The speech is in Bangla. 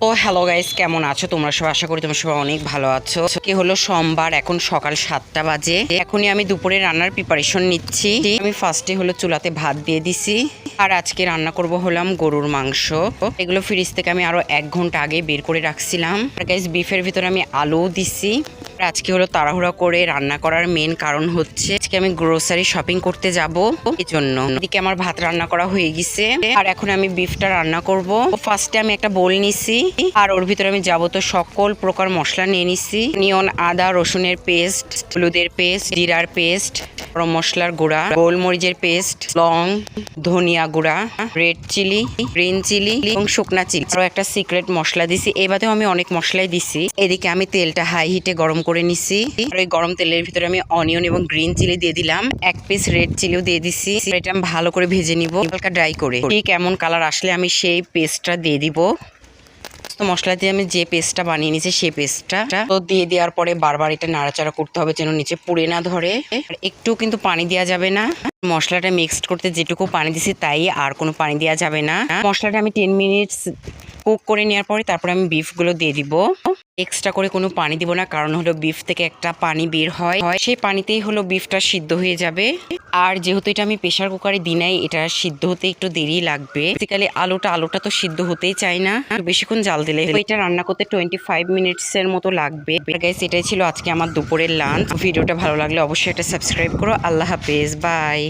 ও হ্যালো গাইস, কেমন আছো তোমরা সবাই? আশা করি তোমরা সবাই অনেক ভালো আছো। কি হলো সোমবার, এখন সকাল 7টা বাজে। এখনই আমি দুপুরে রান্নার প্রিপারেশন নিচ্ছি। আমি ফার্স্টে হলো চুলাতে ভাত দিয়ে দিছি, আর আজকে রান্না করব হলাম গরুর মাংস। এগুলো ফ্রিজ থেকে আমি আরো 1 ঘন্টা আগে বের করে রাখছিলাম। আর গাইস বিফের ভিতরে আমি আলুও দিছি। আজকে হলো তাড়াহুড়া করে রান্না করার মেন কারণ হচ্ছে আজকে আমি গ্রোসারি শপিং করতে যাব, এই জন্য। এদিকে আমার ভাত রান্না করা হয়ে গেছে, আর এখন আমি বিফটা রান্না করব। ফার্স্টে আমি একটা বোল নিছি, আর ওর ভিতরে আমি যাবত সকল প্রকার মশলা নিয়ে নিছি। নিয়ন, আদা রসুনের পেস্ট, হলুদের পেস্ট, জিরার পেস্ট, গরম মশলার গুঁড়া, গোলমরিচের পেস্ট, লং, ধনিয়া গুঁড়া, রেড চিলি, গ্রিন চিলি এবং শুকনা চিলি। আরো একটা সিক্রেট মশলা দিছি। এবারেও আমি অনেক মশলাই দিছি। এদিকে আমি তেলটা হাই হিটে গরম করে নিছি, আর ওই গরম তেলের ভিতরে আমি অনিয়ন এবং গ্রিন চিলি দিয়ে দিলাম, 1 পিস রেড চিলিও দিয়ে দিছি। এটা আমি ভালো করে ভেজে নিব হালকা ড্রাই করে। ঠিক এমন কালার আসলে আমি সেই পেস্টটা দিয়ে দিব। তো মশলা দিয়ে আমি যে পেস্টটা বানিয়ে নিয়েছি সেই পেস্টটা তো দিয়ে দেওয়ার পরে বারবার এটা নাড়াচাড়া করতে হবে যেন নিচে পুড়ে না ধরে। আর একটু কিন্তু পানি দেওয়া যাবে না। মশলাটা মিক্সড করতে যেটুকু পানি দিছি তাই, আর কোনো পানি দেওয়া যাবে না। মশলাটা আমি 10 মিনিটস কুক করে নেওয়ার পরে তারপরে আমি বিফগুলো দিয়ে দিব। এক্সট্রা করে কোনো পানি দিব না, কারণ হলো বিফ থেকে একটা পানি বের হয়, সেই পানিতেই হলো বিফটা সিদ্ধ হয়ে যাবে। আর যেহেতু এটা আমি প্রেসার কুকারে দিই নাই, এটা সিদ্ধ হতে একটু দেরি লাগবে। বেসিক্যালি আলুটা তো সিদ্ধ হতেই চায় না, বেশিক্ষণ জাল দিলে। এটা রান্না করতে 25 মিনিটসের মতো লাগবে। গাইস, এটাই ছিল আজকে আমার দুপুরের লাঞ্চ। ভিডিওটা ভালো লাগলে অবশ্যই এটা সাবস্ক্রাইব করো। আল্লাহ হাফেজ, বাই।